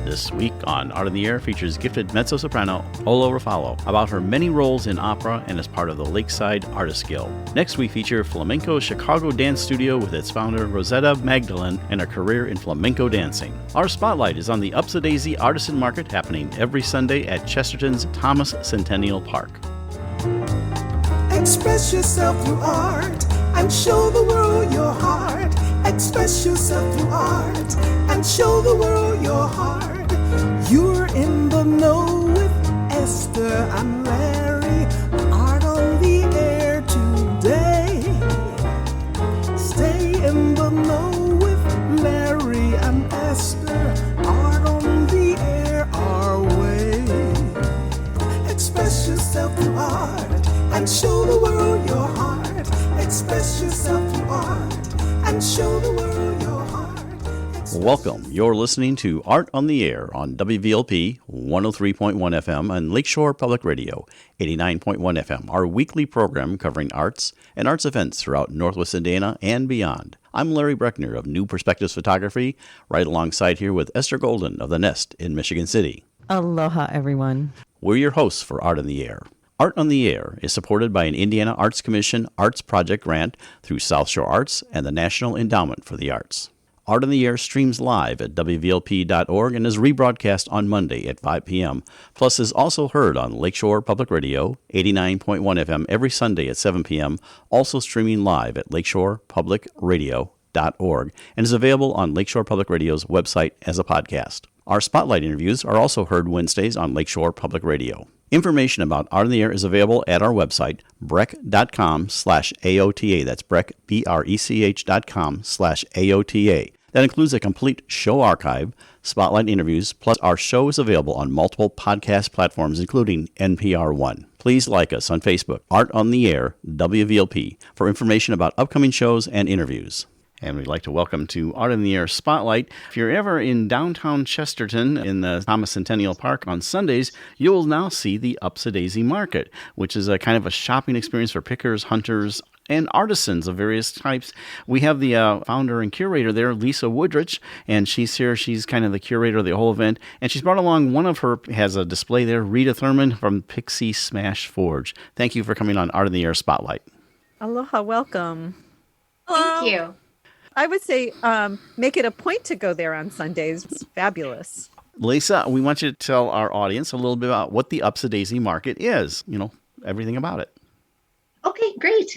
This week on Art in the Air features gifted mezzo-soprano Ola Rafalo about her many roles in opera and as part of the Lakeside Artist Guild. Next we feature Flamenco Chicago Dance Studio with its founder Rosetta Magdalen and her career in flamenco dancing. Our spotlight is on the Upsy Daisy Artisan Market happening every Sunday at Chesterton's Thomas Centennial Park. Express yourself through art and show the world your heart. Express yourself through art and show the world your heart. You're in the know with Esther and Larry. Art on the air today. Stay in the know with Larry and Esther. Art on the air our way. Express yourself through art and show the world your heart. Express yourself through art and show the world your heart. Welcome. You're listening to Art on the Air on WVLP 103.1 FM and Lakeshore Public Radio 89.1 FM, our weekly program covering arts and arts events throughout Northwest Indiana and beyond. I'm Larry Breckner of New Perspectives Photography, right alongside here with Esther Golden of The Nest in Michigan City. Aloha, everyone. We're your hosts for Art on the Air. Art on the Air is supported by an Indiana Arts Commission Arts Project grant through South Shore Arts and the National Endowment for the Arts. Art on the Air streams live at WVLP.org and is rebroadcast on Monday at 5 p.m., plus is also heard on Lakeshore Public Radio, 89.1 FM every Sunday at 7 p.m., also streaming live at lakeshorepublicradio.org, and is available on Lakeshore Public Radio's website as a podcast. Our spotlight interviews are also heard Wednesdays on Lakeshore Public Radio. Information about Art on the Air is available at our website, breck.com/AOTA. That's Breck, BRECH.com/AOTA. That includes a complete show archive, spotlight interviews, plus our show is available on multiple podcast platforms, including NPR One. Please like us on Facebook, Art on the Air, WVLP, for information about upcoming shows and interviews. And we'd like to welcome to Art in the Air Spotlight. If you're ever in downtown Chesterton in the Thomas Centennial Park on Sundays, you'll now see the Upsy Daisy Market, which is a kind of a shopping experience for pickers, hunters, and artisans of various types. We have the founder and curator there, Lisa Woodrich, and she's here. She's kind of the curator of the whole event, and she's brought along one of her, has a display there, Rita Thurman from Pixie Smash Forge. Thank you for coming on Art in the Air Spotlight. Aloha, welcome. Thank you. I would say make it a point to go there on Sundays. It's fabulous. Lisa, we want you to tell our audience a little bit about what the Upsy Daisy Market is, everything about it. Okay, great.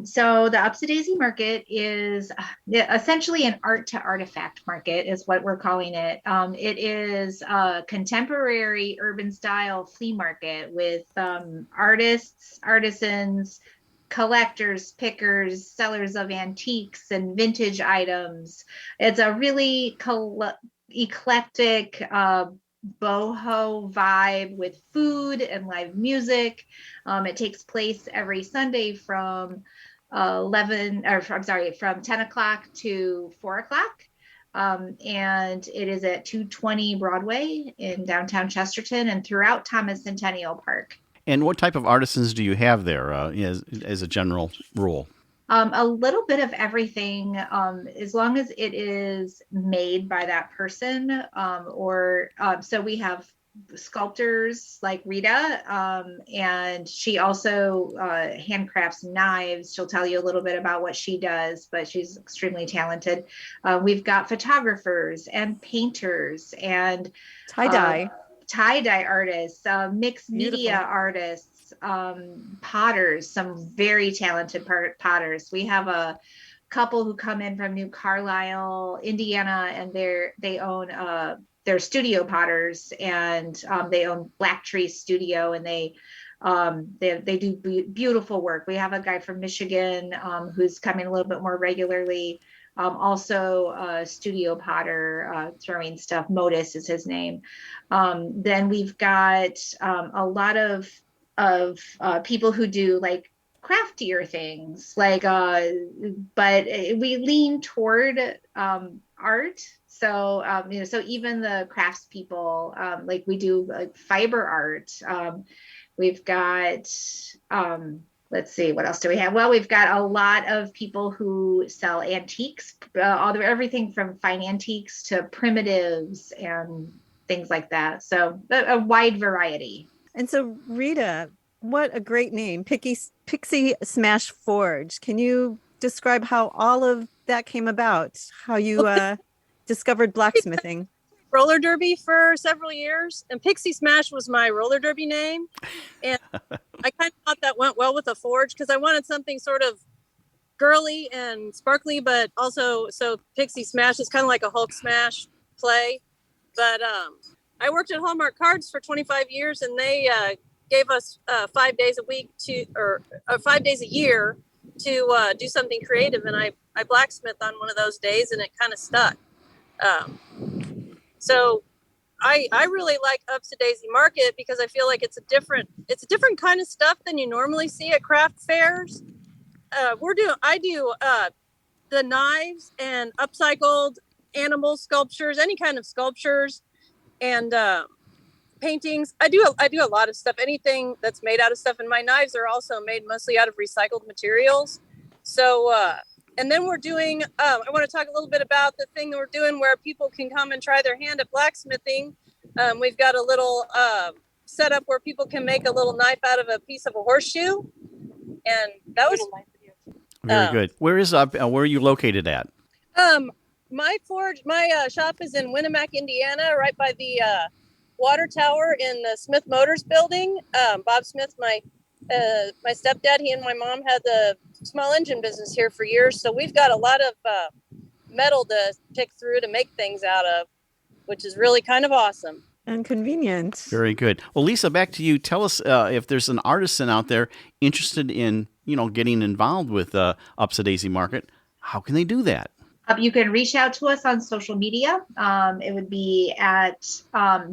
So the Upsy Daisy Market is essentially an art to artifact market is what we're calling it. It is a contemporary urban style flea market with artists, artisans, collectors, pickers, sellers of antiques and vintage items. It's a really eclectic boho vibe with food and live music. It takes place every Sunday from 10 o'clock to 4 o'clock. And it is at 220 Broadway in downtown Chesterton and throughout Thomas Centennial Park. And what type of artisans do you have there as a general rule? A little bit of everything, as long as it is made by that person. So we have sculptors like Rita, and she also handcrafts knives. She'll tell you a little bit about what she does, but she's extremely talented. We've got photographers and painters and Tie-dye artists, mixed media artists, potters, some very talented potters. We have a couple who come in from New Carlisle, Indiana, and they own they're studio potters, and they own Black Tree Studio, and they do beautiful work. We have a guy from Michigan who's coming a little bit more regularly. Also a studio potter throwing stuff. Modus is his name. Then we've got a lot of people who do like craftier things, but we lean toward art. So so even the crafts people, like we do like fiber art. We've got let's see, what else do we have? Well, we've got a lot of people who sell antiques, everything from fine antiques to primitives and things like that. So a wide variety. And so, Rita, what a great name, Pixie Smash Forge. Can you describe how all of that came about? How you discovered blacksmithing? Roller derby for several years, and Pixie Smash was my roller derby name. And I kind of thought that went well with a forge because I wanted something sort of girly and sparkly, but also so Pixie Smash is kind of like a Hulk smash play. But I worked at Hallmark Cards for 25 years, and they gave us 5 days a week or 5 days a year to do something creative. And I blacksmith on one of those days, and it kind of stuck. So I really like Upsy Daisy Market because I feel like it's a different kind of stuff than you normally see at craft fairs. I do the knives and upcycled animal sculptures, any kind of sculptures, and paintings. I do a lot of stuff, anything that's made out of stuff, and my knives are also made mostly out of recycled materials. So and then we're doing, I want to talk a little bit about the thing that we're doing where people can come and try their hand at blacksmithing. We've got a little setup where people can make a little knife out of a piece of a horseshoe. And that was very good. Where are you located at? My shop is in Winnemac, Indiana, right by the water tower in the Smith Motors building. Bob Smith, my stepdad, he and my mom had the small engine business here for years. So we've got a lot of metal to pick through to make things out of, which is really kind of awesome. And convenient. Very good. Well, Lisa, back to you. Tell us if there's an artisan out there interested in, getting involved with Upsy Daisy Market, how can they do that? You can reach out to us on social media. It would be at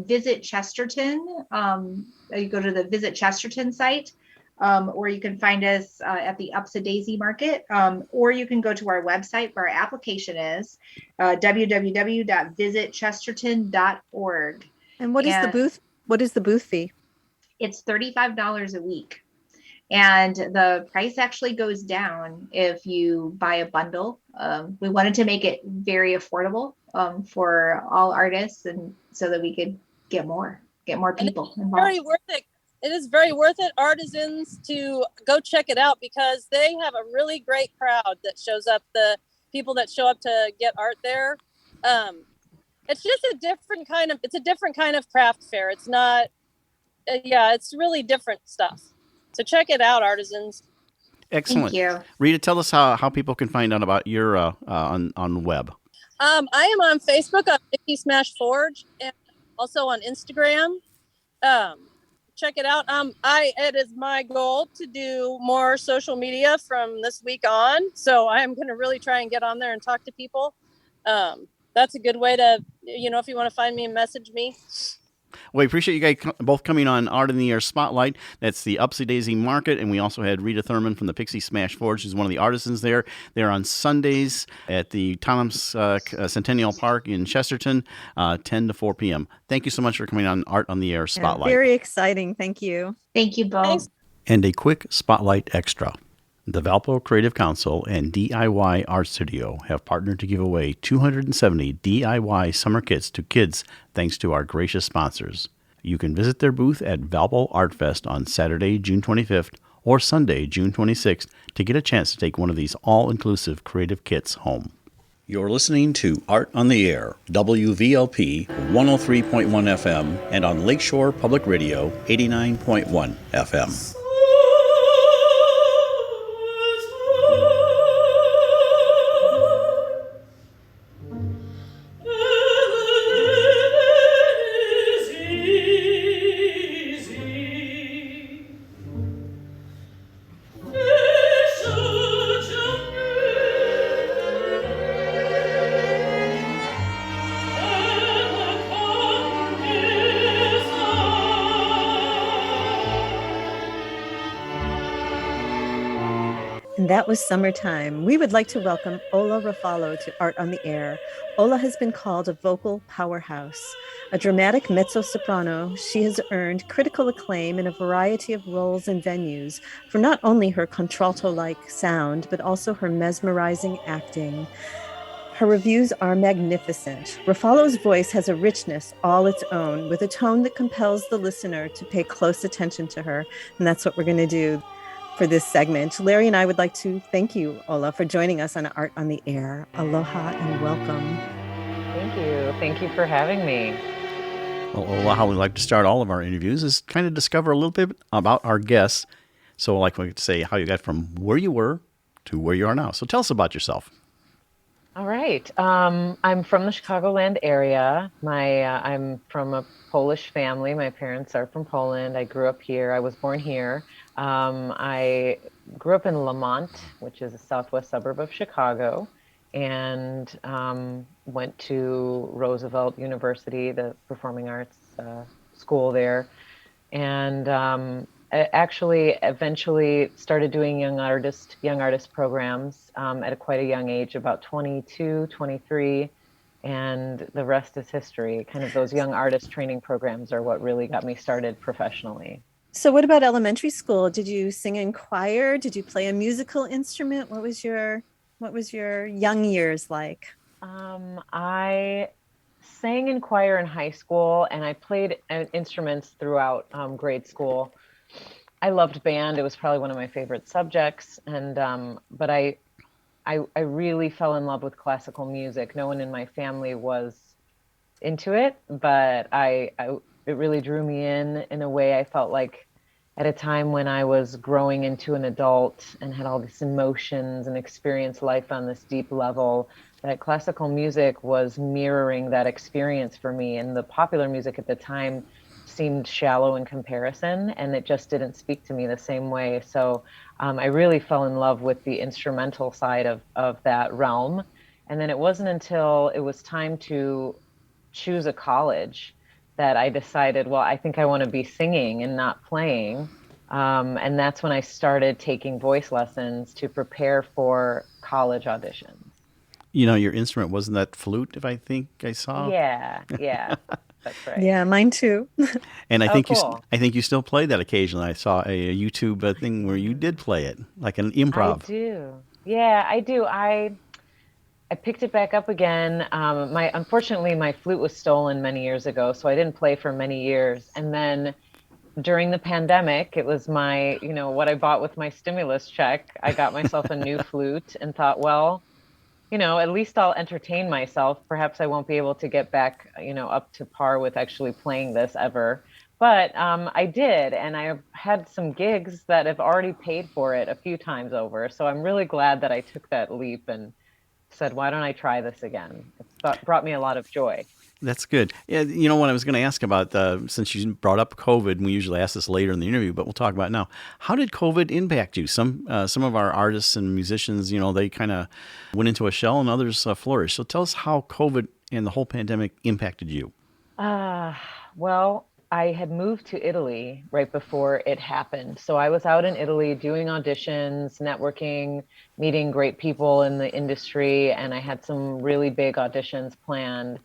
Visit Chesterton. You go to the Visit Chesterton site, or you can find us at the Upsy Daisy Market, or you can go to our website where our application is, www.visitchesterton.org. And what is the booth? What is the booth fee? It's $35 a week. And the price actually goes down if you buy a bundle. We wanted to make it very affordable for all artists, and so that we could get more people involved. Very worth it. It is very worth it, artisans, to go check it out because they have a really great crowd that shows up. The people that show up to get art there. It's just a different kind of craft fair. It's not, it's really different stuff. So check it out, artisans. Excellent. Thank you. Rita, tell us how people can find out about your on the web. I am on Facebook on Pixie Smash Forge and also on Instagram. Check it out. It is my goal to do more social media from this week on. So I am going to really try and get on there and talk to people. That's a good way to, if you want to find me and message me. Well, we appreciate you guys both coming on Art in the Air Spotlight. That's the Upsy Daisy Market, and we also had Rita Thurman from the Pixie Smash Forge, who's one of the artisans there. They're on Sundays at the Centennial Park in Chesterton, 10 to 4 p.m. Thank you so much for coming on Art on the Air Spotlight. Very exciting. Thank you. Thank you both. Thanks. And a quick Spotlight Extra. The Valpo Creative Council and DIY Art Studio have partnered to give away 270 DIY summer kits to kids thanks to our gracious sponsors. You can visit their booth at Valpo Art Fest on Saturday, June 25th or Sunday, June 26th to get a chance to take one of these all-inclusive creative kits home. You're listening to Art on the Air, WVLP 103.1 FM and on Lakeshore Public Radio 89.1 FM. That was summertime. We would like to welcome Ola Rafalo to Art on the Air. Ola has been called a vocal powerhouse. A dramatic mezzo-soprano, she has earned critical acclaim in a variety of roles and venues for not only her contralto-like sound, but also her mesmerizing acting. Her reviews are magnificent. Rafalo's voice has a richness all its own, with a tone that compels the listener to pay close attention to her. And that's what we're going to do for this segment. Larry and I would like to thank you, Ola, for joining us on Art on the Air. Aloha and welcome. Thank you. Thank you for having me. Well, Ola, how we like to start all of our interviews is kind of discover a little bit about our guests. So like we could say how you got from where you were to where you are now. So tell us about yourself. All right. I'm from the Chicagoland area. I'm from a Polish family. My parents are from Poland. I grew up here. I was born here. I grew up in Lamont, which is a southwest suburb of Chicago, and went to Roosevelt University, the performing arts school there, and I actually eventually started doing young artist programs at quite a young age, about 22, 23, and the rest is history. Kind of those young artist training programs are what really got me started professionally. So what about elementary school? Did you sing in choir? Did you play a musical instrument? What was your young years like? I sang in choir in high school, and I played instruments throughout grade school. I loved band. It was probably one of my favorite subjects. And, but I really fell in love with classical music. No one in my family was into it, but it really drew me in a way. I felt like at a time when I was growing into an adult and had all these emotions and experienced life on this deep level, that classical music was mirroring that experience for me. And the popular music at the time seemed shallow in comparison, and it just didn't speak to me the same way. So I really fell in love with the instrumental side of that realm. And then it wasn't until it was time to choose a college that I decided, well, I think I want to be singing and not playing. And that's when I started taking voice lessons to prepare for college auditions. You know, your instrument wasn't that flute, if I think I saw. Yeah. That's right. Yeah, mine too. And I think cool. I think you still play that occasionally. I saw a YouTube thing where you did play it, like an improv. I do. Yeah, I do. I picked it back up again. Unfortunately, my flute was stolen many years ago, so I didn't play for many years. And then during the pandemic, it was what I bought with my stimulus check. I got myself a new flute and thought, well, at least I'll entertain myself. Perhaps I won't be able to get back, up to par with actually playing this ever. But I did, and I had some gigs that have already paid for it a few times over. So I'm really glad that I took that leap and said, why don't I try this again? It brought me a lot of joy. That's good. Yeah, what I was going to ask about, since you brought up COVID, and we usually ask this later in the interview, but we'll talk about it now. How did COVID impact you? Some of our artists and musicians, they kind of went into a shell, and others flourished. So tell us how COVID and the whole pandemic impacted you. Well, I had moved to Italy right before it happened. So I was out in Italy doing auditions, networking, meeting great people in the industry, and I had some really big auditions planned.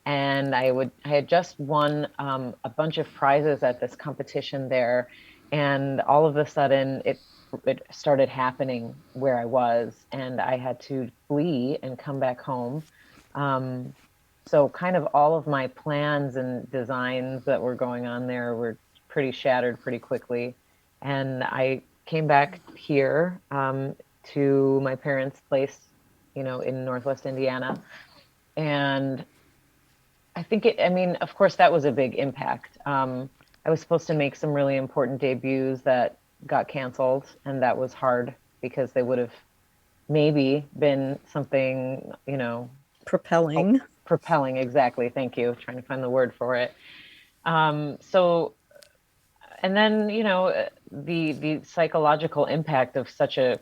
And I had just won a bunch of prizes at this competition there, and all of a sudden it started happening where I was, and I had to flee and come back home. So kind of all of my plans and designs that were going on there were pretty shattered pretty quickly, and I came back here to my parents' place, in Northwest Indiana, and I think of course, that was a big impact. I was supposed to make some really important debuts that got canceled, and that was hard because they would have maybe been something, Propelling. Propelling, exactly. Thank you. Trying to find the word for it. And then, the psychological impact of such a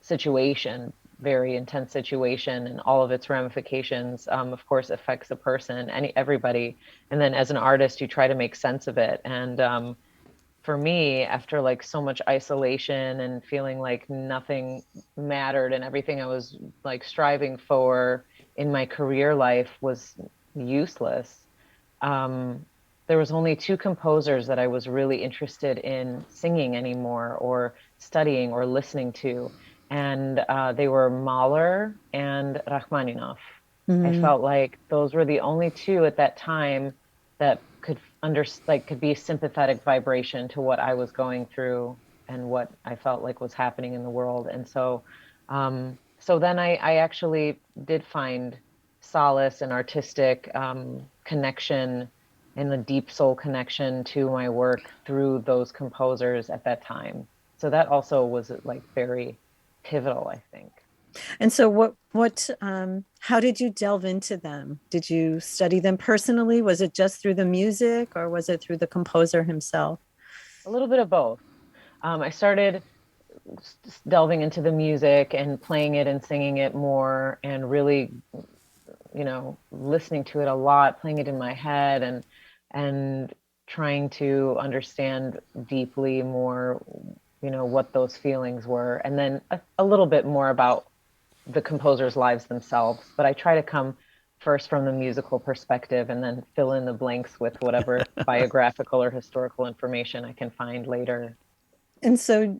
situation, very intense situation, and all of its ramifications, of course, affects a person, everybody. And then as an artist, you try to make sense of it. And for me, after like so much isolation and feeling like nothing mattered and everything I was like striving for in my career life was useless, there was only two composers that I was really interested in singing anymore or studying or listening to. and they were Mahler and Rachmaninoff. I felt like those were the only two at that time that could be sympathetic vibration to what I was going through and what I felt like was happening in the world. And so then I actually did find solace and artistic connection and the deep soul connection to my work through those composers at that time. So that also was like very pivotal, I think. And so how did you delve into them? Did you study them personally? Was it just through the music, or was it through the composer himself? A little bit of both. I started delving into the music and playing it and singing it more, and really, listening to it a lot, playing it in my head, and trying to understand deeply more, what those feelings were, and then a little bit more about the composers' lives themselves. But I try to come first from the musical perspective and then fill in the blanks with whatever biographical or historical information I can find later. And so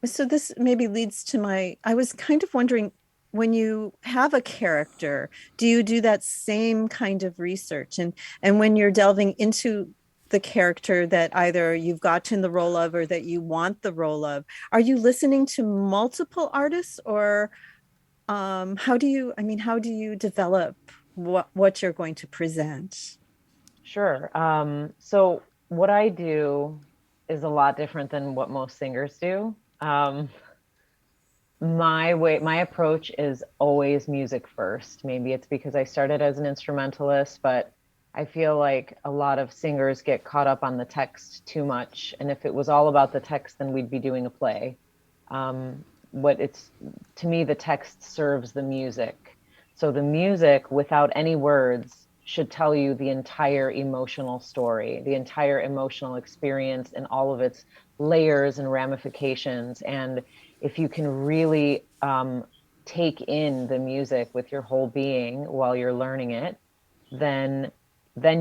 this maybe leads to I was kind of wondering, when you have a character, do you do that same kind of research? And when you're delving into the character that either you've gotten the role of or that you want the role of, are you listening to multiple artists, or how do you develop what you're going to present? Sure. So what I do is a lot different than what most singers do. My approach is always music first. Maybe it's because I started as an instrumentalist, but I feel like a lot of singers get caught up on the text too much. And if it was all about the text, then we'd be doing a play. To me, the text serves the music. So the music, without any words, should tell you the entire emotional story, the entire emotional experience and all of its layers and ramifications. And if you can really take in the music with your whole being while you're learning it, then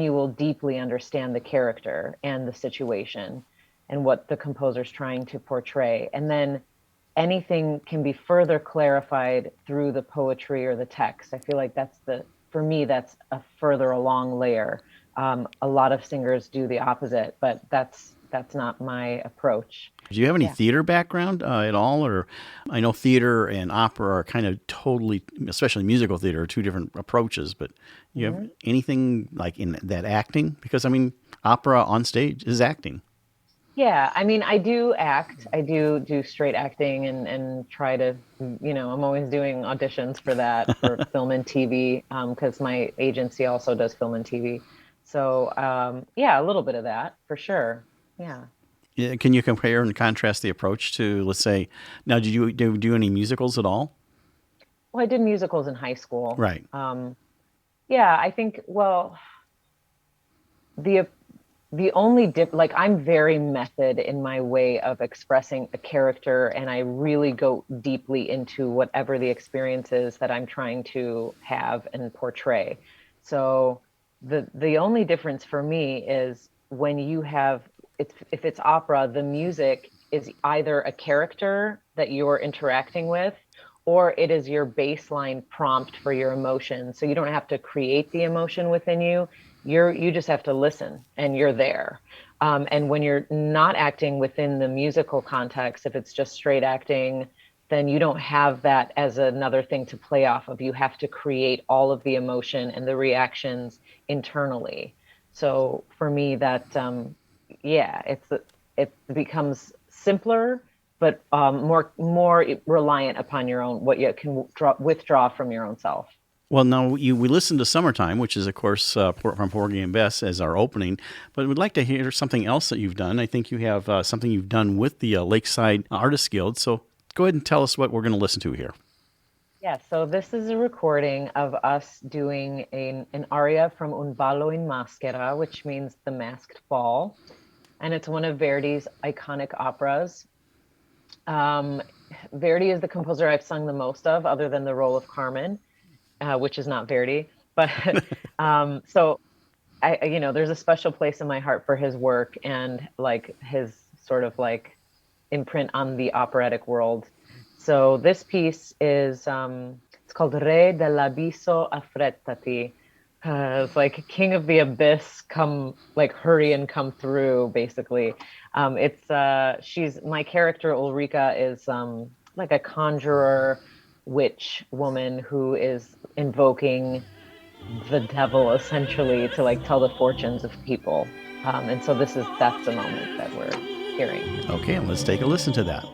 you will deeply understand the character and the situation and what the composer's trying to portray. And then anything can be further clarified through the poetry or the text. I feel like for me, that's a further along layer. A lot of singers do the opposite, but that's not my approach. Do you have any theater background at all? Or I know theater and opera are kind of totally, especially musical theater, are two different approaches, but you have anything like in that acting? Because opera on stage is acting. Yeah, I do act. I do straight acting and try to, I'm always doing auditions for that, for film and TV, because my agency also does film and TV. So, a little bit of that for sure. Yeah. Yeah. Can you compare and contrast the approach to, let's say, now, did you do any musicals at all? Well, I did musicals in high school. Right. I think, the only I'm very method in my way of expressing a character, and I really go deeply into whatever the experience is that I'm trying to have and portray. So the only difference for me is when you have, if it's opera, the music is either a character that you're interacting with, or it is your baseline prompt for your emotion. So you don't have to create the emotion within you. You just have to listen, and you're there. And when you're not acting within the musical context, if it's just straight acting, then you don't have that as another thing to play off of. You have to create all of the emotion and the reactions internally. So for me, that it becomes simpler, but more reliant upon your own, what you can withdraw from your own self. Well, now we listened to Summertime, which is, of course, from Porgy and Bess as our opening, but we'd like to hear something else that you've done. I think you have something you've done with the Lakeside Artist Guild, so go ahead and tell us what we're going to listen to here. Yeah, so this is a recording of us doing an aria from Un ballo in maschera, which means the masked ball, and it's one of Verdi's iconic operas. Verdi is the composer I've sung the most of, other than the role of Carmen. Which is not Verdi, but so there's a special place in my heart for his work and his sort of imprint on the operatic world. so this piece is, it's called Re dell'Abisso affrettati. It's like King of the Abyss, come, like hurry and come through, basically. My character Ulrika is like a conjurer witch woman who is invoking the devil essentially to like tell the fortunes of people. And so that's the moment that we're hearing. Okay, let's take a listen to that.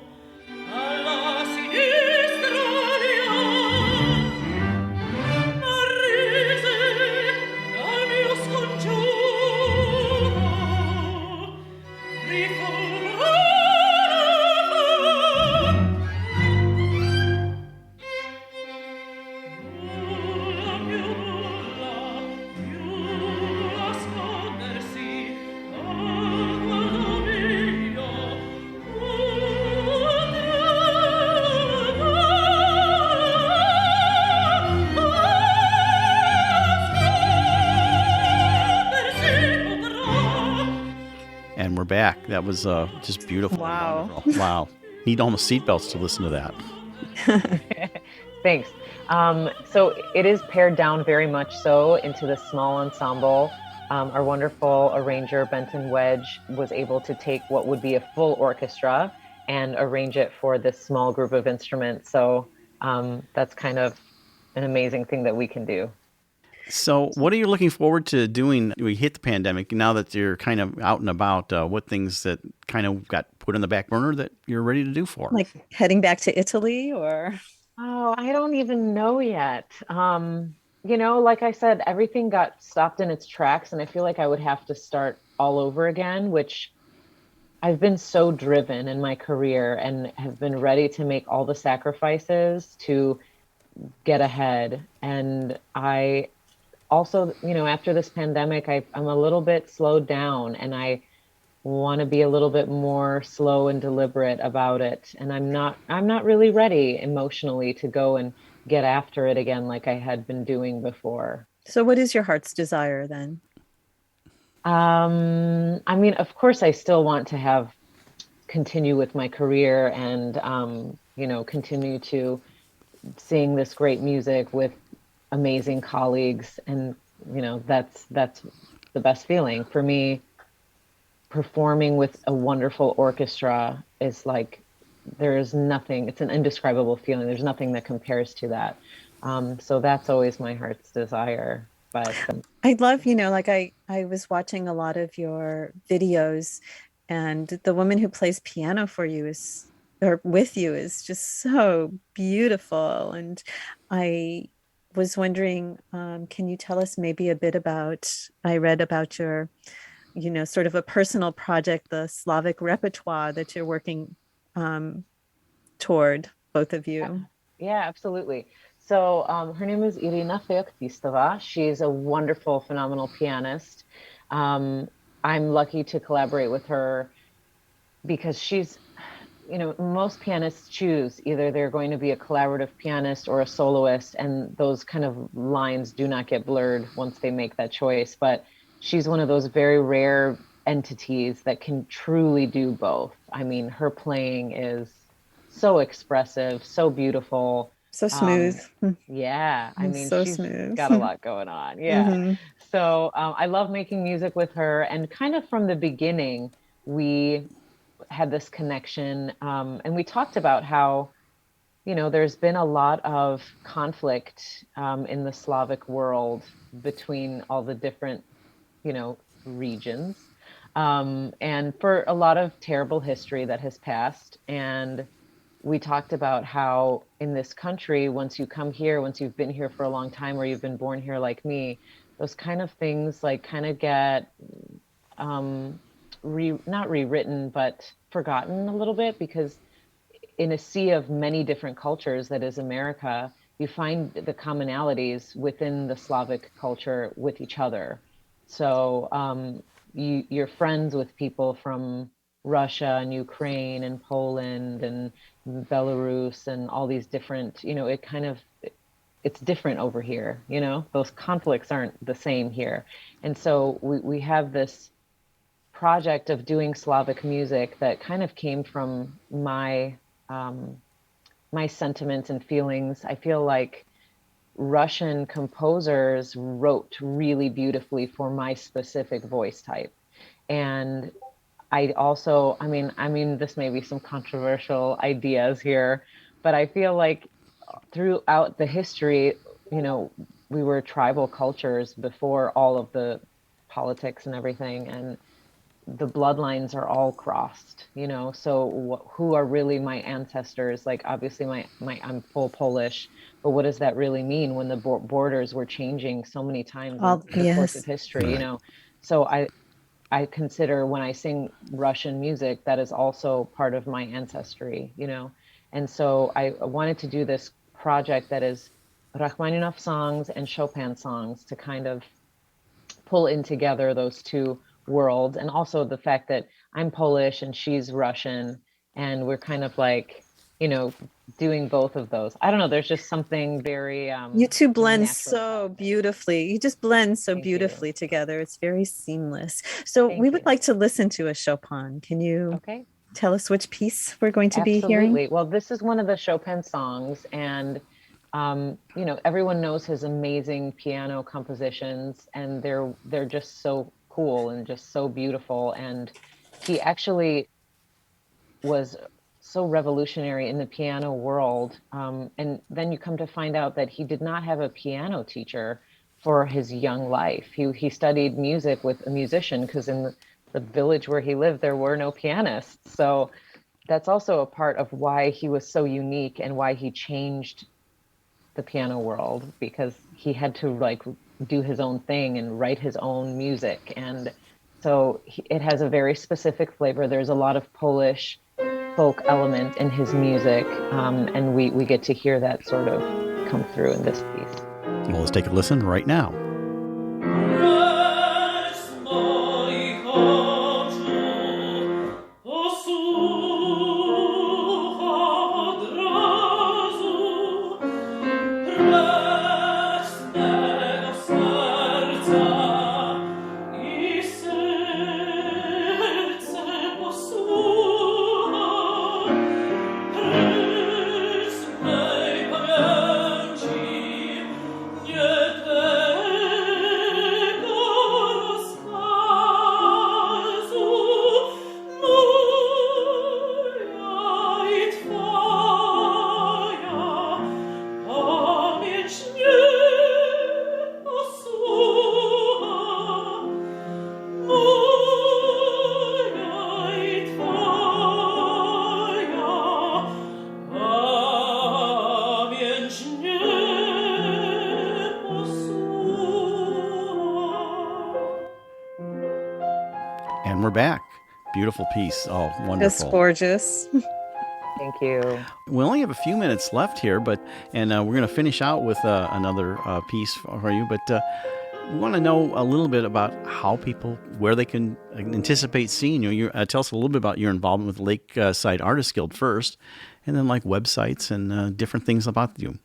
And we're back. That was just beautiful. Wow. Wonderful. Wow. Need almost seatbelts to listen to that. Thanks. So it is pared down very much so into the small ensemble. Our wonderful arranger, Benton Wedge, was able to take what would be a full orchestra and arrange it for this small group of instruments. So that's kind of an amazing thing that we can do. So what are you looking forward to doing? We hit the pandemic. Now that you're kind of out and about, what things that kind of got put on the back burner that you're ready to do for? Like heading back to Italy or? Oh, I don't even know yet. Like I said, everything got stopped in its tracks, and I feel like I would have to start all over again, which I've been so driven in my career and have been ready to make all the sacrifices to get ahead. And I also, after this pandemic, I'm a little bit slowed down, and I want to be a little bit more slow and deliberate about it. And I'm not really ready emotionally to go and get after it again like I had been doing before. So what is your heart's desire then? Of course I still want to continue with my career and, continue to sing this great music with amazing colleagues. And, that's the best feeling for me. Performing with a wonderful orchestra is like, there's nothing, it's an indescribable feeling. There's nothing that compares to that. So that's always my heart's desire. But I love, I was watching a lot of your videos, and the woman who plays piano for you with you is just so beautiful. And I was wondering, can you tell us maybe a bit I read about your, sort of a personal project, the Slavic repertoire that you're working toward, both of you. Yeah, absolutely. So her name is Irina Feoktistova. She's a wonderful, phenomenal pianist. I'm lucky to collaborate with her because she's, most pianists choose either they're going to be a collaborative pianist or a soloist, and those kind of lines do not get blurred once they make that choice. But she's one of those very rare entities that can truly do both. I mean, her playing is so expressive, so beautiful. So smooth. Yeah. I mean, so she's smooth. got a lot going on. Yeah. Mm-hmm. So I love making music with her. And kind of from the beginning, we had this connection. And we talked about how, there's been a lot of conflict in the Slavic world between all the different, regions. And for a lot of terrible history that has passed. And we talked about how in this country, once you come here, once you've been here for a long time, or you've been born here like me, those kind of things like kind of get not rewritten, but forgotten a little bit, because in a sea of many different cultures that is America, you find the commonalities within the Slavic culture with each other. So you're friends with people from Russia and Ukraine and Poland and Belarus and all these different, it's different over here, those conflicts aren't the same here. And so we have this project of doing Slavic music that kind of came from my my sentiments and feelings. I feel like Russian composers wrote really beautifully for my specific voice type. And I also, I mean, this may be some controversial ideas here, but I feel like throughout the history, you know, we were tribal cultures before all of the politics and everything, and the bloodlines are all crossed, you know. So who are really my ancestors? Like, obviously I'm full Polish, but what does that really mean when the borders were changing so many times in the course of history, you know? So I consider when I sing Russian music, that is also part of my ancestry, you know? And so I wanted to do this project that is Rachmaninoff songs and Chopin songs to kind of pull in together those two worlds. And also the fact that I'm Polish and she's Russian, and we're kind of like, you know, doing both of those. I don't know. There's just something very you two blend natural so beautifully. You just blend so beautifully together. It's very seamless. So we would like to listen to a Chopin. Can you tell us which piece we're going to be hearing? Well, this is one of the Chopin songs, and you know, everyone knows his amazing piano compositions, and they're just so cool and just so beautiful. And he actually was so revolutionary in the piano world. And then you come to find out that he did not have a piano teacher for his young life. He studied music with a musician, because in the village where he lived, there were no pianists. So that's also a part of why he was so unique and why he changed the piano world, because he had to like do his own thing and write his own music. And so it has a very specific flavor. There's a lot of Polish folk element in his music, and we get to hear that sort of come through in this piece. Well, let's take a listen right now. And we're back. Beautiful piece. Oh, wonderful. It's gorgeous. Thank you. We only have a few minutes left here, we're going to finish out with another piece for you. But we want to know a little bit about how people, where they can anticipate seeing you. Tell us a little bit about your involvement with Lakeside Artist Guild first, and then like websites and different things about you.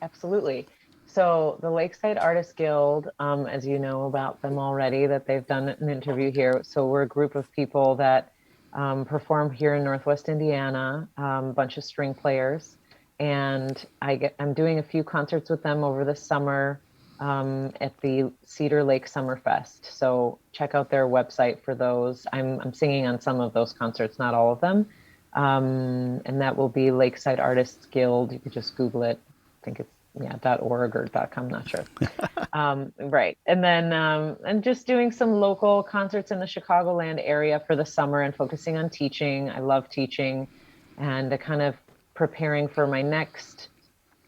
Absolutely. So the Lakeside Artist Guild, as you know about them already, that they've done an interview here. So we're a group of people that perform here in Northwest Indiana, a bunch of string players. And I'm doing a few concerts with them over the summer at the Cedar Lake Summerfest. So check out their website for those. I'm singing on some of those concerts, not all of them. And that will be Lakeside Artists Guild. You could just Google it. I think it's .org or .com, not sure. Right. And then and just doing some local concerts in the Chicagoland area for the summer and focusing on teaching. I love teaching, and kind of preparing for my next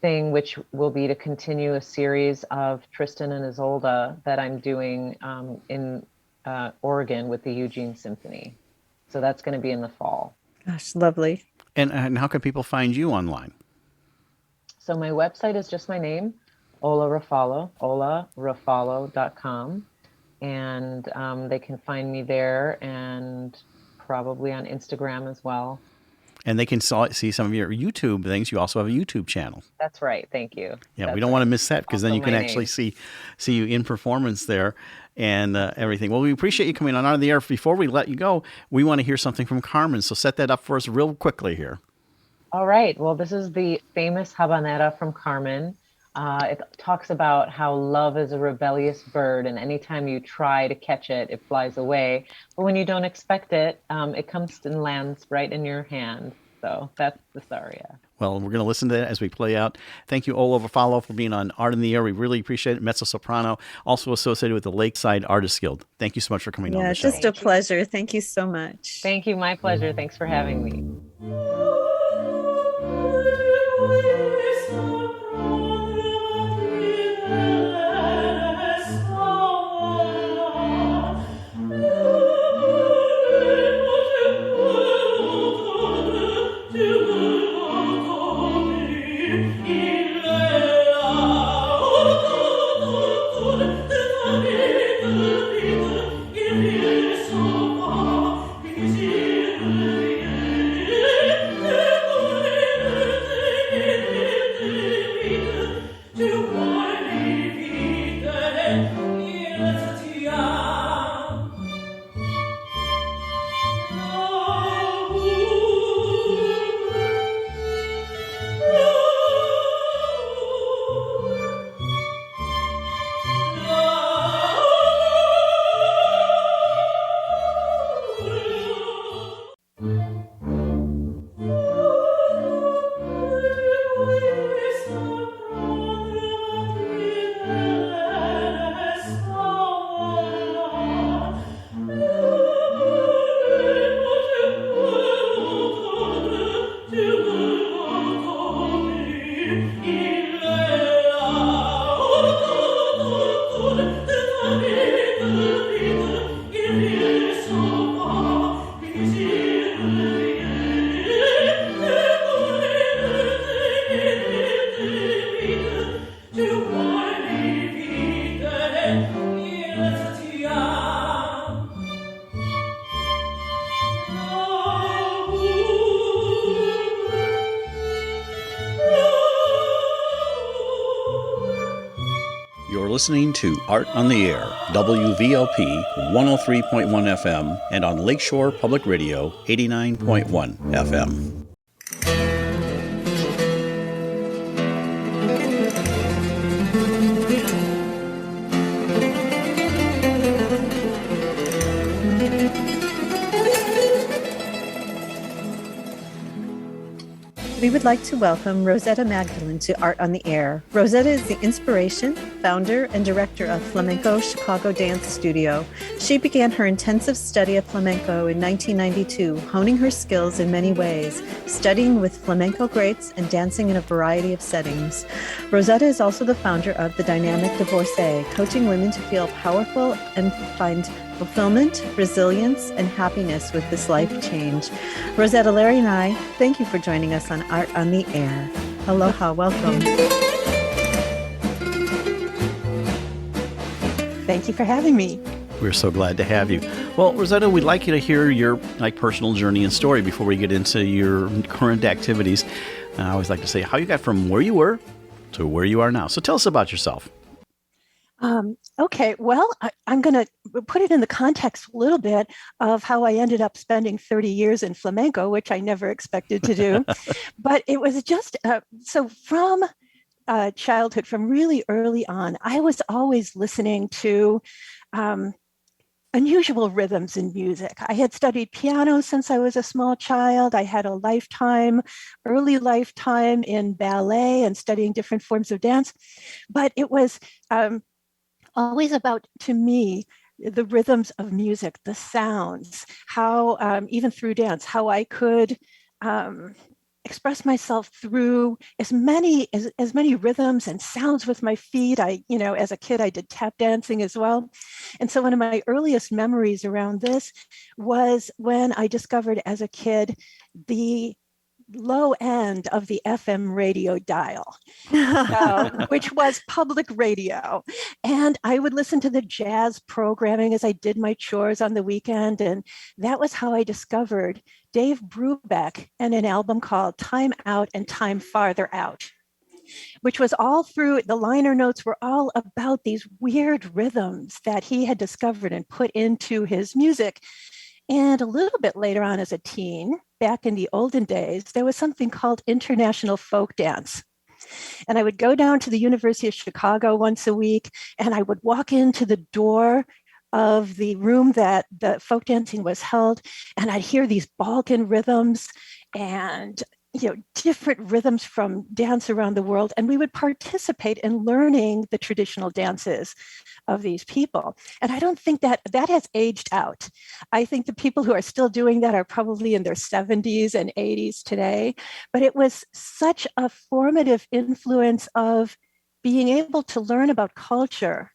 thing, which will be to continue a series of Tristan and Isolde that I'm doing in Oregon with the Eugene Symphony. So that's going to be in the fall. Gosh, lovely. And how can people find you online? So my website is just my name, Ola Rafalo, olarafalo.com. And they can find me there, and probably on Instagram as well. And they can see some of your YouTube things. You also have a YouTube channel. That's right. Thank you. Yeah, That's we don't want to miss that, because then you can actually see you in performance there and everything. Well, we appreciate you coming on the air. Before we let you go, we want to hear something from Carmen. So set that up for us real quickly here. All right. Well, this is the famous habanera from Carmen. It talks about how love is a rebellious bird, and anytime you try to catch it, it flies away. But when you don't expect it, it comes and lands right in your hand. So that's the aria. Well, we're going to listen to that as we play out. Thank you, Ola Rafalo, for being on Art in the Air. We really appreciate it. Mezzo soprano, also associated with the Lakeside Artist Guild. Thank you so much for coming on the show. Yeah, just a pleasure. Thank you so much. Thank you. My pleasure. Thanks for having me. You're listening to Art on the Air, WVLP 103.1 FM, and on Lakeshore Public Radio 89.1 FM. We would like to welcome Rosetta Magdalen to Art on the Air. Rosetta is the inspiration, founder, and director of Flamenco Chicago Dance Studio. She began her intensive study of flamenco in 1992, honing her skills in many ways, studying with flamenco greats and dancing in a variety of settings. Rosetta is also the founder of The Dynamic Divorcee, coaching women to feel powerful and find fulfillment, resilience, and happiness with this life change. Rosetta, Larry, and I thank you for joining us on Art on the Air. Aloha, welcome. Thank you for having me. We're so glad to have you. Well, Rosetta, we'd like you to hear your personal journey and story before we get into your current activities. I always like to say how you got from where you were to where you are now. So tell us about yourself. Okay, well, I'm going to put it in the context a little bit of how I ended up spending 30 years in flamenco, which I never expected to do. But it was just, so from childhood, from really early on, I was always listening to unusual rhythms in music. I had studied piano since I was a small child. I had a early lifetime in ballet and studying different forms of dance. But it was always about, to me, the rhythms of music, the sounds, how even through dance, how I could express myself through as many rhythms and sounds with my feet. As a kid, I did tap dancing as well. And so one of my earliest memories around this was when I discovered as a kid the low end of the FM radio dial, which was public radio. And I would listen to the jazz programming as I did my chores on the weekend. And that was how I discovered Dave Brubeck and an album called Time Out and Time Farther Out, which was all through, the liner notes were all about these weird rhythms that he had discovered and put into his music. And a little bit later on as a teen, back in the olden days, there was something called International Folk Dance. And I would go down to the University of Chicago once a week, and I would walk into the door of the room that the folk dancing was held, and I'd hear these Balkan rhythms and different rhythms from dance around the world, and we would participate in learning the traditional dances of these people. And I don't think that has aged out. I think the people who are still doing that are probably in their 70s and 80s today, but it was such a formative influence of being able to learn about culture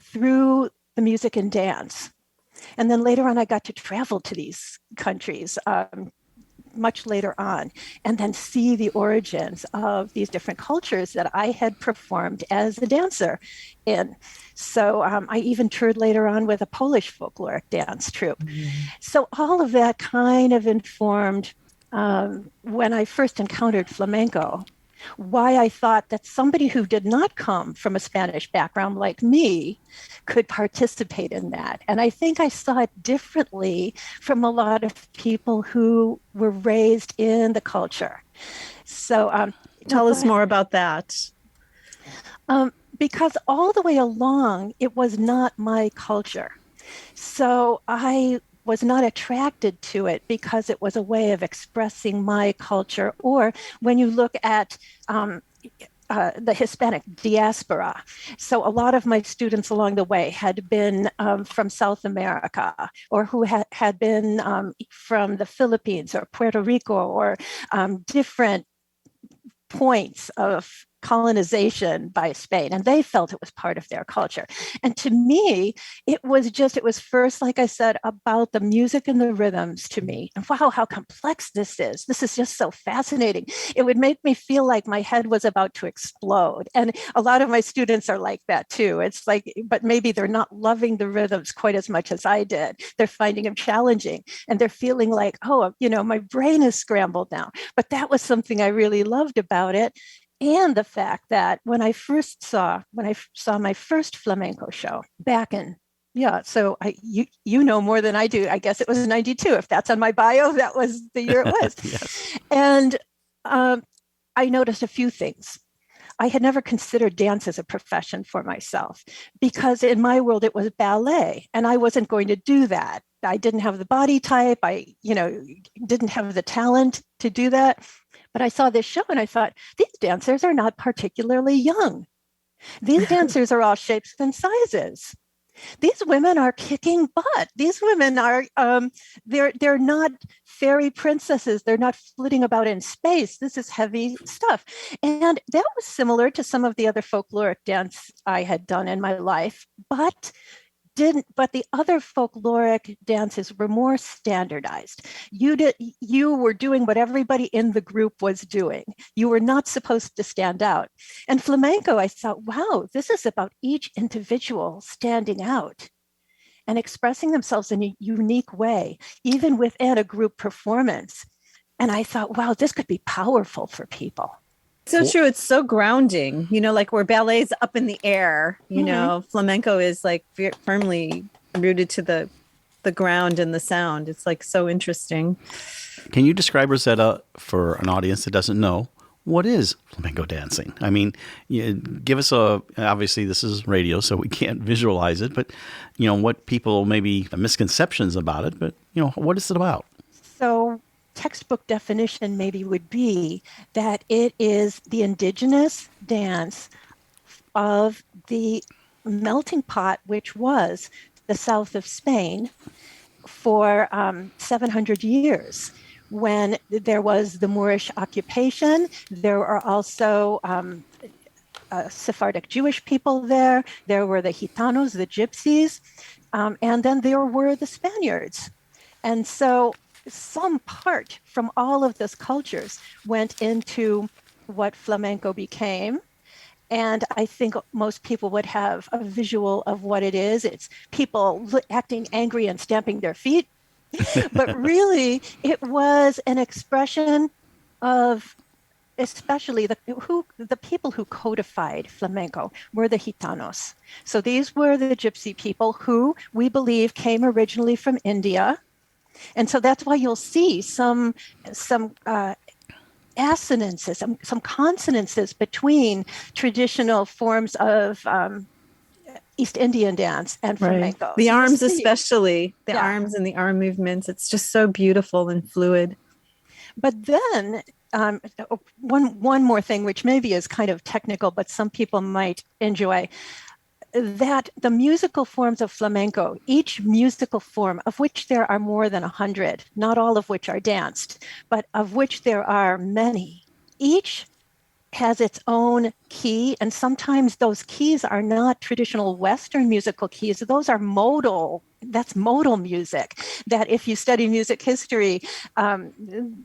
through the music and dance. And then later on, I got to travel to these countries much later on, and then see the origins of these different cultures that I had performed as a dancer in. So I even toured later on with a Polish folkloric dance troupe. Mm-hmm. So all of that kind of informed when I first encountered flamenco, why I thought that somebody who did not come from a Spanish background like me could participate in that. And I think I saw it differently from a lot of people who were raised in the culture. So tell us more about that. Because all the way along, it was not my culture. So I was not attracted to it because it was a way of expressing my culture. Or when you look at the Hispanic diaspora. So a lot of my students along the way had been from South America, or who had been from the Philippines or Puerto Rico, or different points of colonization by Spain, and they felt it was part of their culture. And to me, it was first, like I said, about the music and the rhythms to me. And wow, how complex this is. This is just so fascinating. It would make me feel like my head was about to explode. And a lot of my students are like that too. It's like, but maybe they're not loving the rhythms quite as much as I did. They're finding them challenging, and they're feeling like, oh, my brain is scrambled now. But that was something I really loved about it. And the fact that when I saw my first flamenco show back in, so you know more than I do. I guess it was 92. If that's on my bio, that was the year it was. Yes. And I noticed a few things. I had never considered dance as a profession for myself, because in my world it was ballet, and I wasn't going to do that. I didn't have the body type. I didn't have the talent to do that. But I saw this show and I thought, these dancers are not particularly young. These dancers are all shapes and sizes. These women are kicking butt. These women are, they're not fairy princesses. They're not flitting about in space. This is heavy stuff. And that was similar to some of the other folkloric dance I had done in my life, but the other folkloric dances were more standardized. You were doing what everybody in the group was doing. You were not supposed to stand out. And flamenco, I thought, wow, this is about each individual standing out and expressing themselves in a unique way, even within a group performance. And I thought, wow, this could be powerful for people. So true. It's so grounding, like where ballet's up in the air, flamenco is like firmly rooted to the ground and the sound. It's like so interesting. Can you describe, Rosetta, for an audience that doesn't know, what is flamenco dancing? I mean, give us obviously this is radio, so we can't visualize it, but, what people maybe misconceptions about it, but, what is it about? So textbook definition maybe would be that it is the indigenous dance of the melting pot, which was the south of Spain for 700 years. When there was the Moorish occupation, there are also Sephardic Jewish people there. There were the Gitanos, the Gypsies, and then there were the Spaniards. And so some part from all of those cultures went into what flamenco became. And I think most people would have a visual of what it is. It's people acting angry and stamping their feet. But really, it was an expression of, especially the people who codified flamenco were the Gitanos. So these were the gypsy people who we believe came originally from India. And so that's why you'll see some assonances, some consonances between traditional forms of East Indian dance and flamenco. The So you'll arms, see- especially the Yeah. arms and the arm movements. It's just so beautiful and fluid. But then one more thing, which maybe is kind of technical, but some people might enjoy, that the musical forms of flamenco, each musical form, of which there are more than 100, not all of which are danced, but of which there are many, each has its own key. And sometimes those keys are not traditional Western musical keys. Those are modal. That's modal music. That if you study music history,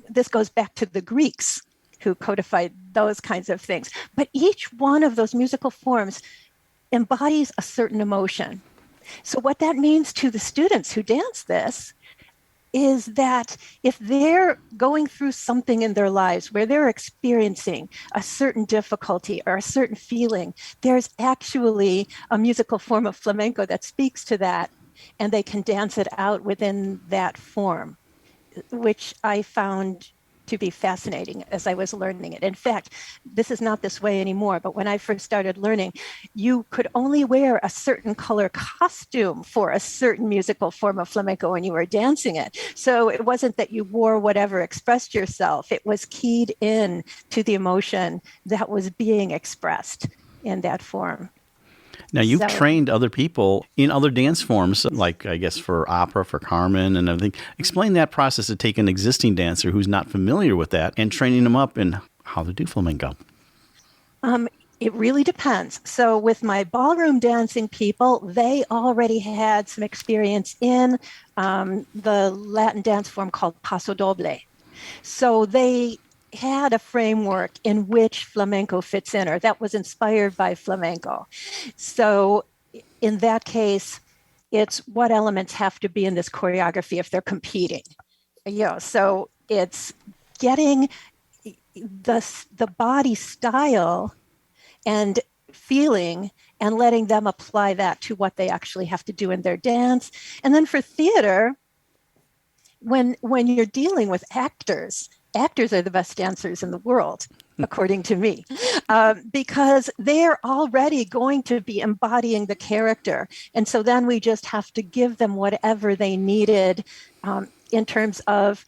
this goes back to the Greeks who codified those kinds of things. But each one of those musical forms embodies a certain emotion. So what that means to the students who dance this is that if they're going through something in their lives where they're experiencing a certain difficulty or a certain feeling, there's actually a musical form of flamenco that speaks to that, and they can dance it out within that form, which I found to be fascinating as I was learning it. In fact, this is not this way anymore, but when I first started learning, you could only wear a certain color costume for a certain musical form of flamenco when you were dancing it. So it wasn't that you wore whatever expressed yourself, it was keyed in to the emotion that was being expressed in that form. Now, you've So- trained other people in other dance forms, like I guess for opera, for Carmen and everything. Explain that process to take an existing dancer who's not familiar with that and training them up in how to do flamenco. It really depends. So with my ballroom dancing people, they already had some experience in the Latin dance form called paso doble. So they had a framework in which flamenco fits in, or that was inspired by flamenco. So in that case, it's what elements have to be in this choreography if they're competing. So it's getting the body style and feeling and letting them apply that to what they actually have to do in their dance. And then for theater, when you're dealing with actors are the best dancers in the world, according to me, because they're already going to be embodying the character. And so then we just have to give them whatever they needed in terms of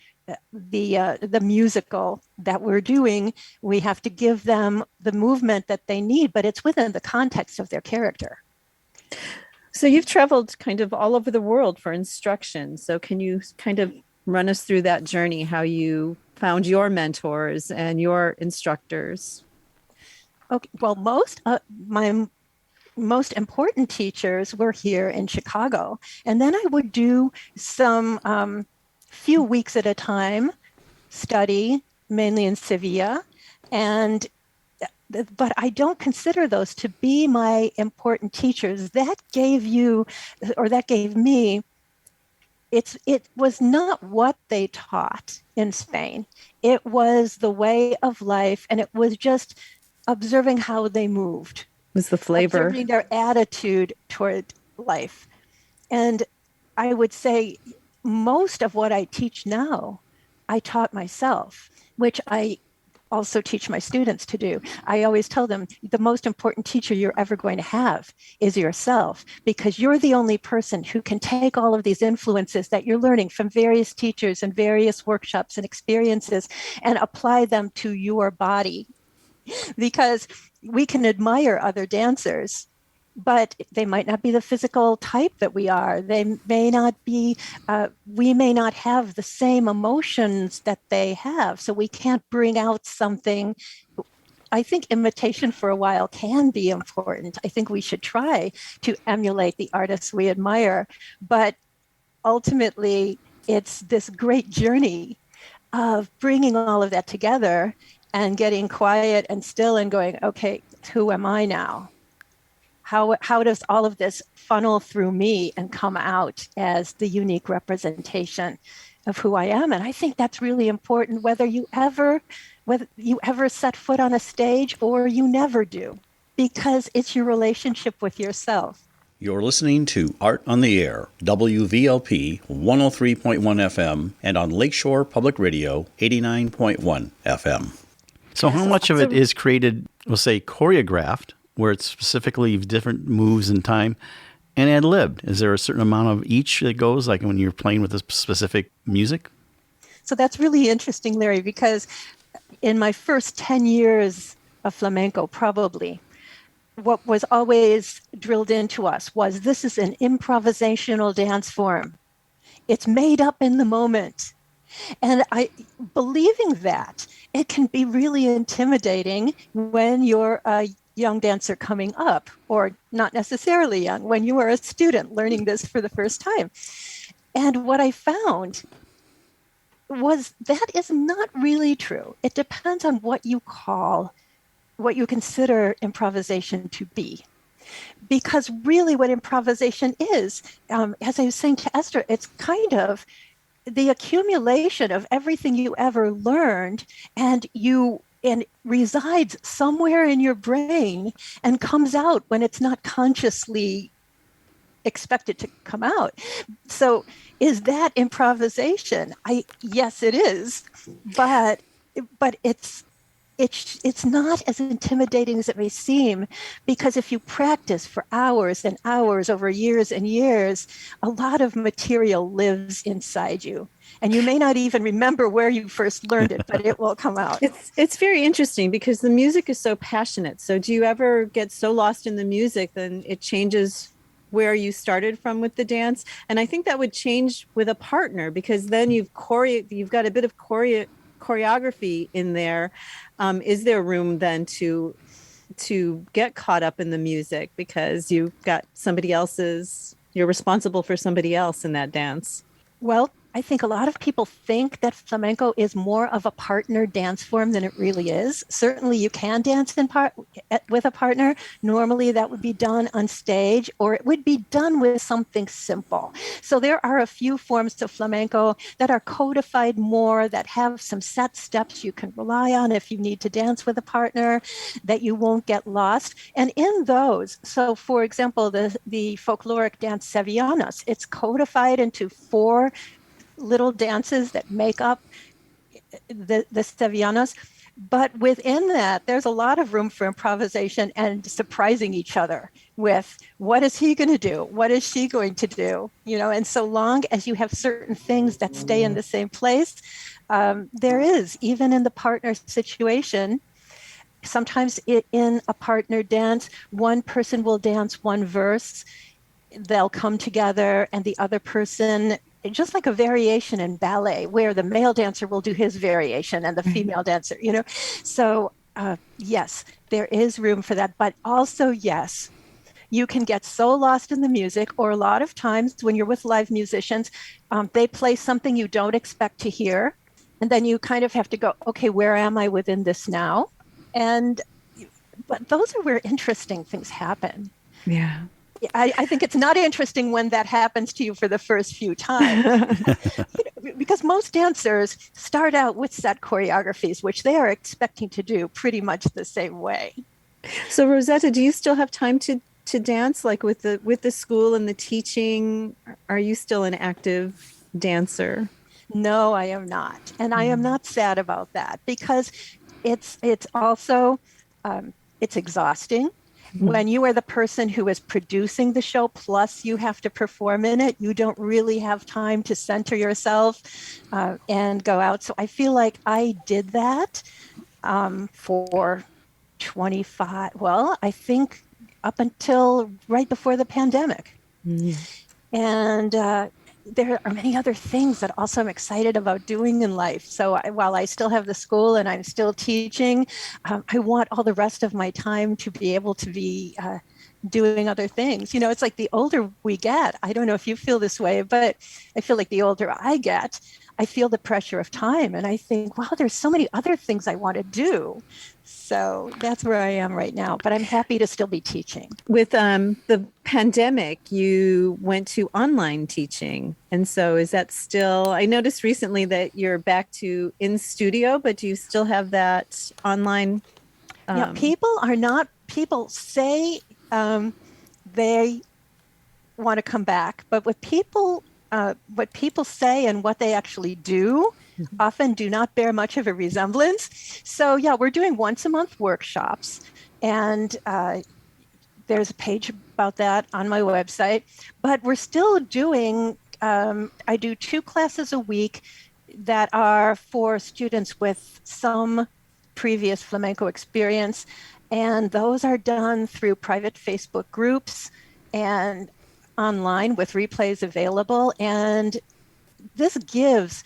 the musical that we're doing. We have to give them the movement that they need, but it's within the context of their character. So you've traveled kind of all over the world for instruction. So can you kind of run us through that journey, how you found your mentors and your instructors? Okay, well, my most important teachers were here in Chicago. And then I would do some few weeks at a time study, mainly in Sevilla. But I don't consider those to be my important teachers. That gave me, it was not what they taught in Spain. It was the way of life, and it was just observing how they moved. It was the flavor. Observing their attitude toward life. And I would say most of what I teach now, I taught myself, which I also teach my students to do. I always tell them the most important teacher you're ever going to have is yourself, because you're the only person who can take all of these influences that you're learning from various teachers and various workshops and experiences and apply them to your body. Because we can admire other dancers, but they might not be the physical type that we are. They may not be, we may not have the same emotions that they have. So we can't bring out something. I think imitation for a while can be important. I think we should try to emulate the artists we admire. But ultimately, it's this great journey of bringing all of that together and getting quiet and still and going, okay, who am I now? How does all of this funnel through me and come out as the unique representation of who I am? And I think that's really important, whether you ever set foot on a stage or you never do, because it's your relationship with yourself. You're listening to Art on the Air, WVLP 103.1 FM, and on Lakeshore Public Radio 89.1 FM. So how much of it is created, we'll say, choreographed, where it's specifically different moves in time, and ad-libbed? Is there a certain amount of each that goes, like when you're playing with a specific music? So that's really interesting, Larry, because in my first 10 years of flamenco, probably, what was always drilled into us was this is an improvisational dance form. It's made up in the moment. And believing that, it can be really intimidating when you're a young dancer coming up, or not necessarily young, when you are a student learning this for the first time. And what I found was that is not really true. It depends on what you consider improvisation to be. Because really what improvisation is, as I was saying to Esther, it's kind of the accumulation of everything you ever learned, and it resides somewhere in your brain and comes out when it's not consciously expected to come out. So is that improvisation? Yes, it is, but it's not as intimidating as it may seem, because if you practice for hours and hours over years and years, a lot of material lives inside you. And you may not even remember where you first learned it, but it will come out. It's very interesting because the music is so passionate. So do you ever get so lost in the music, then it changes where you started from with the dance? And I think that would change with a partner, because then you've got a bit of choreography in there. Is there room then to get caught up in the music because you've got you're responsible for somebody else in that dance? Well, I think a lot of people think that flamenco is more of a partner dance form than it really is. Certainly you can dance with a partner. Normally that would be done on stage, or it would be done with something simple. So there are a few forms of flamenco that are codified more, that have some set steps you can rely on if you need to dance with a partner, that you won't get lost. And in those, so for example, the folkloric dance Sevillanas, it's codified into 4 little dances that make up the Sevillanas. But within that, there's a lot of room for improvisation and surprising each other with what is he going to do? What is she going to do? And so long as you have certain things that stay in the same place, there is, even in the partner situation, sometimes in a partner dance, one person will dance one verse, they'll come together, and the other person, just like a variation in ballet where the male dancer will do his variation and the female dancer, So yes, there is room for that. But also, yes, you can get so lost in the music, or a lot of times when you're with live musicians, they play something you don't expect to hear. And then you kind of have to go, okay, where am I within this now? But those are where interesting things happen. Yeah. I think it's not interesting when that happens to you for the first few times, because most dancers start out with set choreographies, which they are expecting to do pretty much the same way. So Rosetta, do you still have time to dance, like with the school and the teaching? Are you still an active dancer? No, I am not. And I am not sad about that, because it's also, it's exhausting. When you are the person who is producing the show, plus you have to perform in it, you don't really have time to center yourself and go out. So I feel like I did that for 25, I think up until right before the pandemic. And there are many other things that also I'm excited about doing in life. So while I still have the school and I'm still teaching, I want all the rest of my time to be able to be doing other things. It's like the older we get, I don't know if you feel this way, but I feel like the older I get, I feel the pressure of time. And I think, wow, there's so many other things I want to do. So that's where I am right now, but I'm happy to still be teaching. With the pandemic, you went to online teaching. And so is that still, I noticed recently that you're back to in studio, but do you still have that online? Yeah, people say they want to come back, but what people say and what they actually do often do not bear much of a resemblance. So yeah, we're doing once a month workshops, and there's a page about that on my website. But we're still doing. I do 2 classes a week that are for students with some previous flamenco experience, and those are done through private Facebook groups and online with replays available. And this gives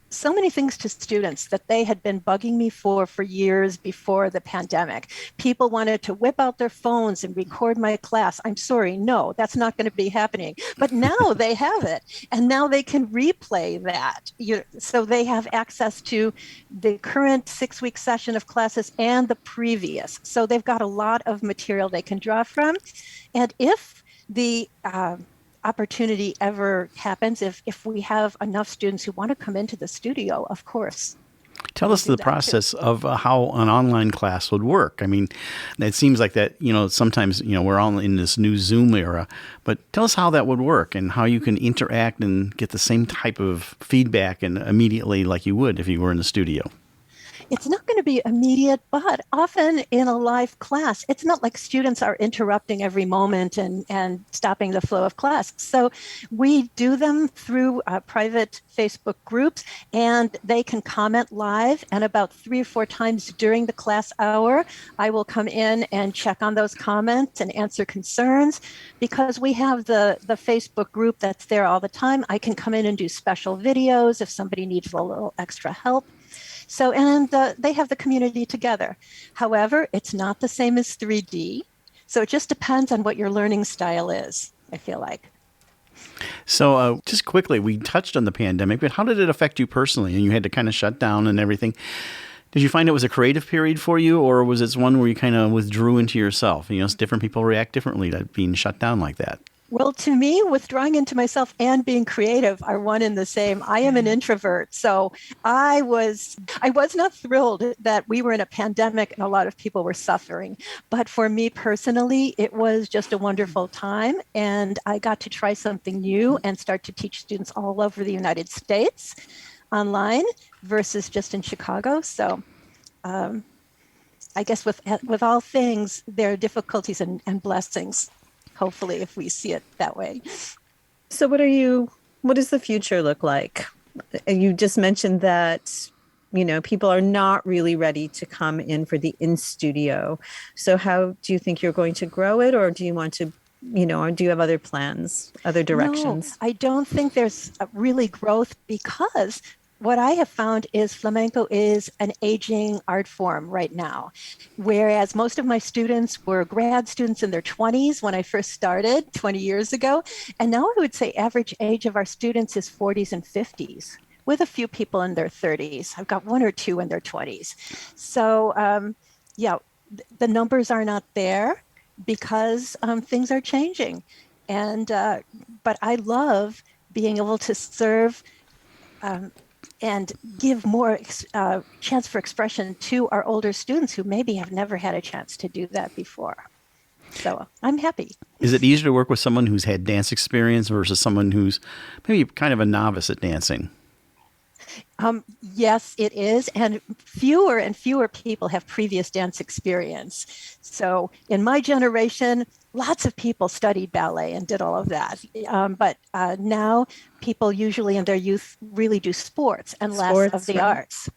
so many things to students that they had been bugging me for years before the pandemic. People wanted to whip out their phones and record my class. I'm sorry, no, that's not going to be happening. But now they have it, and now they can replay that. So they have access to the current 6-week session of classes and the previous. So they've got a lot of material they can draw from. And if the opportunity ever happens, if we have enough students who want to come into the studio, of course. Tell us the process of how an online class would work. I mean, it seems like that, sometimes, we're all in this new Zoom era, but tell us how that would work and how you can interact and get the same type of feedback and immediately like you would if you were in the studio. It's not going to be immediate, but often in a live class, it's not like students are interrupting every moment and stopping the flow of class. So we do them through private Facebook groups, and they can comment live. And about 3 or 4 times during the class hour, I will come in and check on those comments and answer concerns. Because we have the Facebook group that's there all the time, I can come in and do special videos if somebody needs a little extra help. So, and they have the community together. However, it's not the same as 3D. So it just depends on what your learning style is, I feel like. So just quickly, we touched on the pandemic, but how did it affect you personally? And you had to kind of shut down and everything. Did you find it was a creative period for you, or was it one where you kind of withdrew into yourself? Different people react differently to being shut down like that. Well, to me, withdrawing into myself and being creative are one and the same. I am an introvert, so I was not thrilled that we were in a pandemic and a lot of people were suffering. But for me personally, it was just a wonderful time, and I got to try something new and start to teach students all over the United States online versus just in Chicago. So I guess with all things, there are difficulties and blessings. Hopefully, if we see it that way. So what does the future look like? You just mentioned that, people are not really ready to come in for the in-studio. So how do you think you're going to grow it, or do you want to, or do you have other plans, other directions? No, I don't think there's really growth, because what I have found is flamenco is an aging art form right now, whereas most of my students were grad students in their 20s when I first started 20 years ago. And now I would say average age of our students is 40s and 50s, with a few people in their 30s. I've got 1 or 2 in their 20s. So the numbers are not there because things are changing. And but I love being able to serve and give more chance for expression to our older students who maybe have never had a chance to do that before. So I'm happy. Is it easier to work with someone who's had dance experience versus someone who's maybe kind of a novice at dancing? Yes, it is. And fewer and fewer people have previous dance experience. So in my generation, lots of people studied ballet and did all of that. But now people usually in their youth really do sports and less of the arts.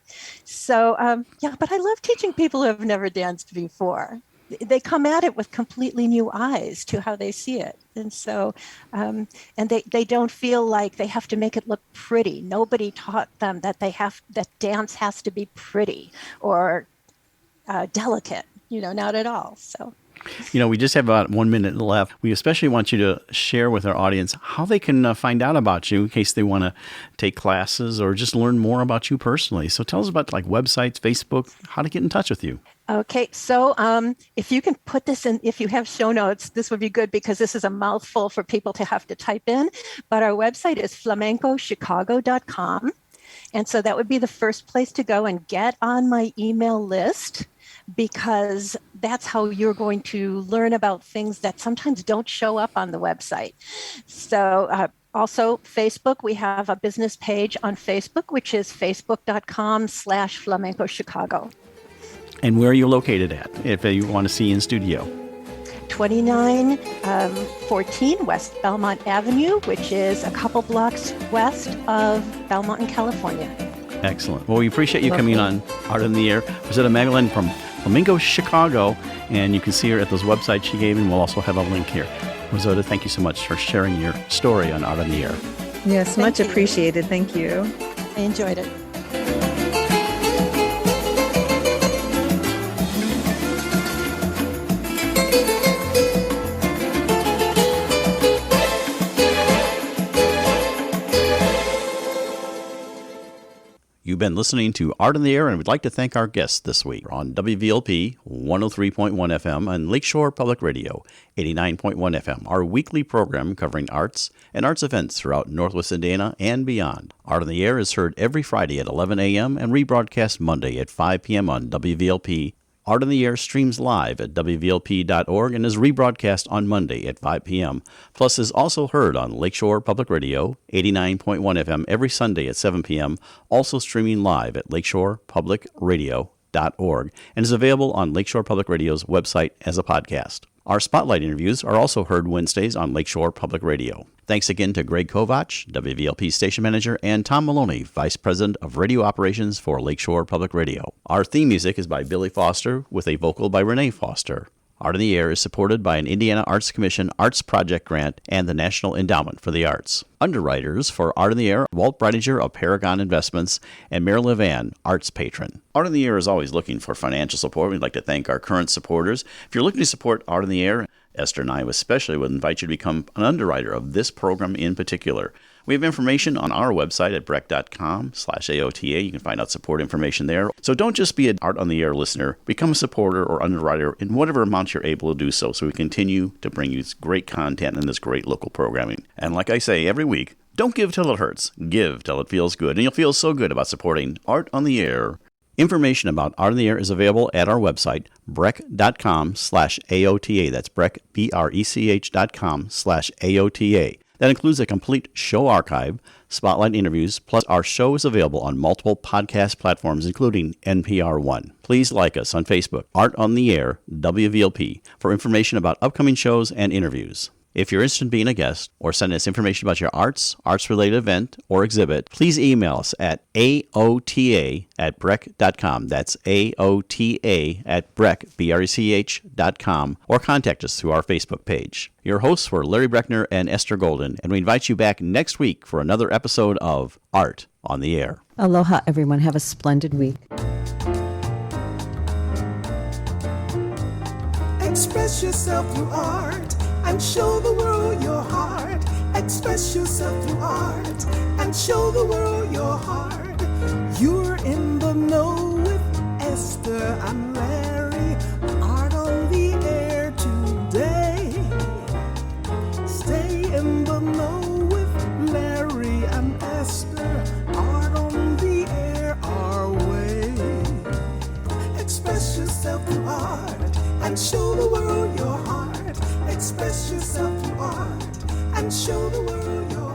So, but I love teaching people who have never danced before. They come at it with completely new eyes to how they see it. And so, and they don't feel like they have to make it look pretty. Nobody taught them that that dance has to be pretty or delicate, not at all. So. We just have about 1 minute left. We especially want you to share with our audience how they can find out about you in case they want to take classes or just learn more about you personally. So tell us about like websites, Facebook, how to get in touch with you. Okay, so if you can put this in, if you have show notes, this would be good because this is a mouthful for people to have to type in. But our website is flamencochicago.com. And so that would be the first place to go and get on my email list, because that's how you're going to learn about things that sometimes don't show up on the website. So also Facebook, we have a business page on Facebook, which is facebook.com/Flamenco Chicago. And where are you located at if you want to see in studio? 2914 West Belmont Avenue, which is a couple blocks west of Belmont in California. Excellent. Well, we appreciate you coming on Art in the Air. Rosetta Magdalen from Flamenco Chicago, and you can see her at those websites she gave, and we'll also have a link here. Rosetta, thank you so much for sharing your story on Art in the Air. Yes, much appreciated. Thank you. I enjoyed it. You've been listening to Art in the Air, and we'd like to thank our guests this week on WVLP 103.1 FM and Lakeshore Public Radio 89.1 FM, our weekly program covering arts and arts events throughout Northwest Indiana and beyond. Art in the Air is heard every Friday at 11 a.m. and rebroadcast Monday at 5 p.m. on WVLP. Art in the Air streams live at WVLP.org and is rebroadcast on Monday at 5 p.m. Plus is also heard on Lakeshore Public Radio, 89.1 FM every Sunday at 7 p.m., also streaming live at lakeshorepublicradio.org and is available on Lakeshore Public Radio's website as a podcast. Our spotlight interviews are also heard Wednesdays on Lakeshore Public Radio. Thanks again to Greg Kovach, WVLP station manager, and Tom Maloney, vice president of radio operations for Lakeshore Public Radio. Our theme music is by Billy Foster with a vocal by Renee Foster. Art in the Air is supported by an Indiana Arts Commission Arts Project Grant and the National Endowment for the Arts. Underwriters for Art in the Air, Walt Breidinger of Paragon Investments and Marilyn Levan, Arts Patron. Art in the Air is always looking for financial support. We'd like to thank our current supporters. If you're looking to support Art in the Air, Esther and I especially would invite you to become an underwriter of this program in particular. We have information on our website at breck.com/AOTA. You can find out support information there. So don't just be an Art on the Air listener. Become a supporter or underwriter in whatever amount you're able to do so we continue to bring you this great content and this great local programming. And like I say every week, don't give till it hurts. Give till it feels good. And you'll feel so good about supporting Art on the Air. Information about Art in the Air is available at our website, breck.com/AOTA. That's Breck, BRECH.com/AOTA. That includes a complete show archive, spotlight interviews, plus our show is available on multiple podcast platforms, including NPR One. Please like us on Facebook, Art on the Air, WVLP, for information about upcoming shows and interviews. If you're interested in being a guest or sending us information about your arts-related event or exhibit, please email us at aota@breck.com. That's aota@breck, BRECH.com, or contact us through our Facebook page. Your hosts were Larry Breckner and Esther Golden, and we invite you back next week for another episode of Art on the Air. Aloha, everyone. Have a splendid week. Express yourself through art and show the world your heart. Express yourself through art and show the world your heart. You're in the know with Esther and Larry. Art on the Air today. Stay in the know with Larry and Esther. Art on the Air our way. Express yourself through art and show the world your heart. Express yourself through art and show the world your